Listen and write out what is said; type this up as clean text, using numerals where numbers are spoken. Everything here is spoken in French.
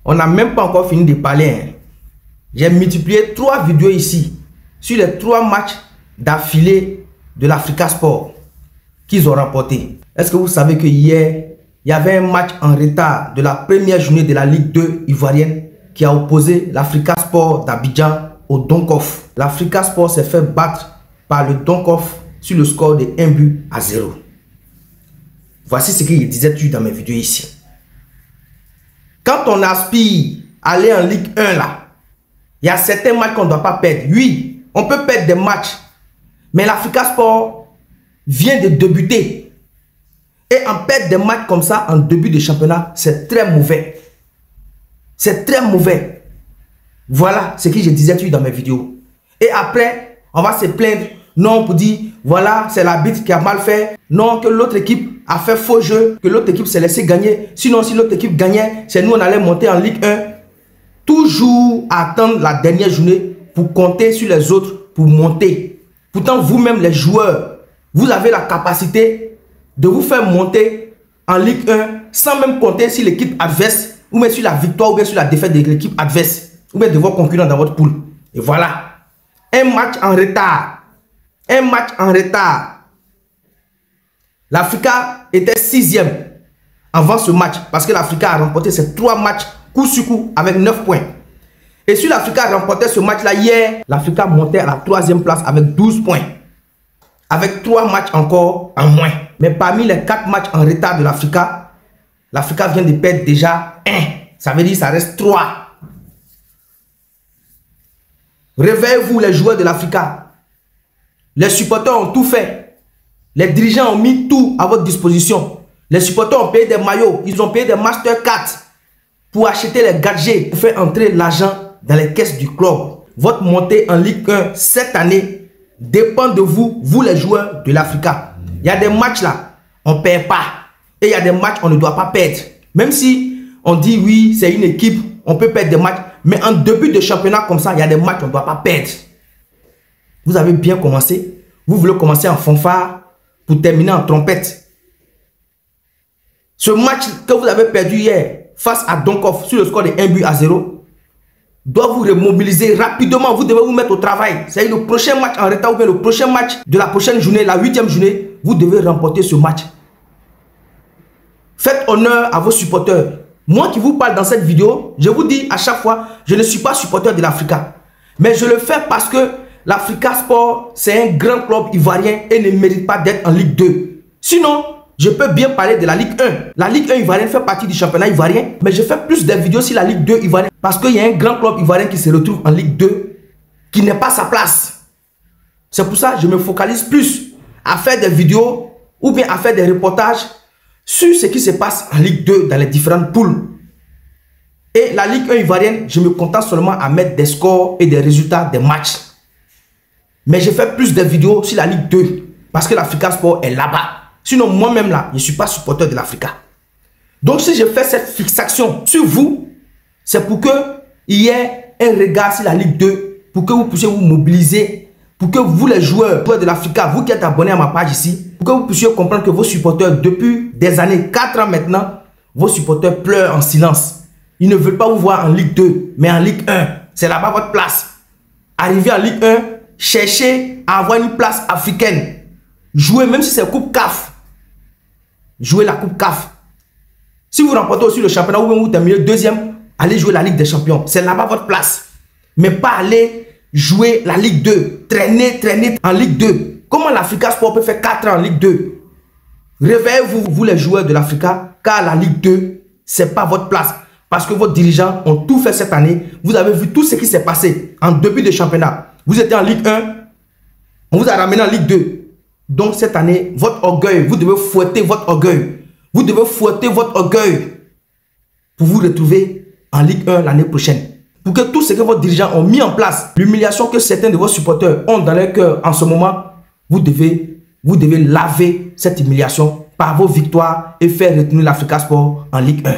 On n'a même pas encore fini de parler. Hein. J'ai multiplié 3 vidéos ici sur les 3 matchs d'affilée de l'Africa Sport qu'ils ont remporté. Est-ce que vous savez que hier, il y avait un match en retard de la première journée de la Ligue 2 ivoirienne qui a opposé l'Africa Sport d'Abidjan au Donkoff. L'Africa Sport s'est fait battre par le Donkoff sur le score de 1-0. Voici ce que je disais toujours dans mes vidéos ici. Quand on aspire à aller en Ligue 1 là, il y a certains matchs qu'on ne doit pas perdre. Oui, on peut perdre des matchs, mais l'Africa Sport vient de débuter. Et en perdre des matchs comme ça en début de championnat, c'est très mauvais. C'est très mauvais. Voilà ce que je disais toujours dans mes vidéos. Et après, on va se plaindre. Non, pour dire, voilà, c'est l'arbitre qui a mal fait. Non, que l'autre équipe a fait faux jeu. Que l'autre équipe s'est laissé gagner. Sinon, si l'autre équipe gagnait, c'est nous, on allait monter en Ligue 1. Toujours attendre la dernière journée pour compter sur les autres pour monter. Pourtant, vous-même, les joueurs, vous avez la capacité de vous faire monter en Ligue 1 sans même compter sur l'équipe adverse ou même sur la victoire ou bien sur la défaite de l'équipe adverse ou bien de vos concurrents dans votre poule. Et voilà. Un match en retard. Un match en retard. L'Africa était 6e avant ce match parce que l'Africa a remporté ses 3 matchs coup sur coup avec 9 points. Et si l'Africa remportait ce match-là hier, l'Africa montait à la 3e place avec 12 points. Avec 3 matchs encore en moins. Mais parmi les 4 matchs en retard de l'Africa, l'Africa vient de perdre déjà 1. Ça veut dire que ça reste 3. Réveillez-vous les joueurs de l'Africa. Les supporters ont tout fait. Les dirigeants ont mis tout à votre disposition. Les supporters ont payé des maillots. Ils ont payé des Mastercard pour acheter les gadgets, pour faire entrer l'argent dans les caisses du club. Votre montée en Ligue 1 cette année dépend de vous, vous les joueurs de l'Africa. Il y a des matchs là, on ne perd pas. Et il y a des matchs, on ne doit pas perdre. Même si on dit oui, c'est une équipe, on peut perdre des matchs. Mais en début de championnat comme ça, il y a des matchs qu'on ne doit pas perdre. Vous avez bien commencé. Vous voulez commencer en fanfare pour terminer en trompette. Ce match que vous avez perdu hier face à Donkoff sur le score de 1-0 doit vous remobiliser rapidement. Vous devez vous mettre au travail. C'est le prochain match en retard ou bien le prochain match de la prochaine journée, la 8e journée, vous devez remporter ce match. Faites honneur à vos supporters. Moi qui vous parle dans cette vidéo, je vous dis à chaque fois, je ne suis pas supporter de l'Africa. Mais je le fais parce que l'Africa Sport, c'est un grand club ivoirien et ne mérite pas d'être en Ligue 2. Sinon, je peux bien parler de la Ligue 1. La Ligue 1 ivoirienne fait partie du championnat ivoirien, mais je fais plus de vidéos sur la Ligue 2 ivoirienne parce qu'il y a un grand club ivoirien qui se retrouve en Ligue 2 qui n'est pas sa place. C'est pour ça que je me focalise plus à faire des vidéos ou bien à faire des reportages sur ce qui se passe en Ligue 2 dans les différentes poules. Et la Ligue 1 ivoirienne, je me contente seulement à mettre des scores et des résultats des matchs. Mais je fais plus de vidéos sur la Ligue 2 parce que l'Africa Sport est là-bas. Sinon, moi-même là, je ne suis pas supporter de l'Africa. Donc, si je fais cette fixation sur vous, c'est pour qu'il y ait un regard sur la Ligue 2, pour que vous puissiez vous mobiliser, pour que vous, les joueurs de l'Africa, vous qui êtes abonnés à ma page ici, pour que vous puissiez comprendre que vos supporters, depuis des années, 4 ans maintenant, vos supporters pleurent en silence. Ils ne veulent pas vous voir en Ligue 2, mais en Ligue 1. C'est là-bas votre place. Arrivez en Ligue 1, cherchez à avoir une place africaine. Jouez, même si c'est Coupe CAF. Jouez la Coupe CAF. Si vous remportez aussi le championnat ou vous terminez 2e, allez jouer la Ligue des Champions. C'est là-bas votre place. Mais pas aller jouer la Ligue 2. Traîner en Ligue 2. Comment l'Africa Sport peut faire 4 ans en Ligue 2? Réveillez-vous, vous les joueurs de l'Africa, car la Ligue 2, ce n'est pas votre place. Parce que vos dirigeants ont tout fait cette année. Vous avez vu tout ce qui s'est passé en début de championnat. Vous étiez en Ligue 1, on vous a ramené en Ligue 2. Donc cette année, votre orgueil, vous devez fouetter votre orgueil. Vous devez fouetter votre orgueil pour vous retrouver en Ligue 1 l'année prochaine. Pour que tout ce que vos dirigeants ont mis en place, l'humiliation que certains de vos supporters ont dans leur cœur en ce moment, vous devez laver cette humiliation par vos victoires et faire retenir l'Africa Sport en Ligue 1.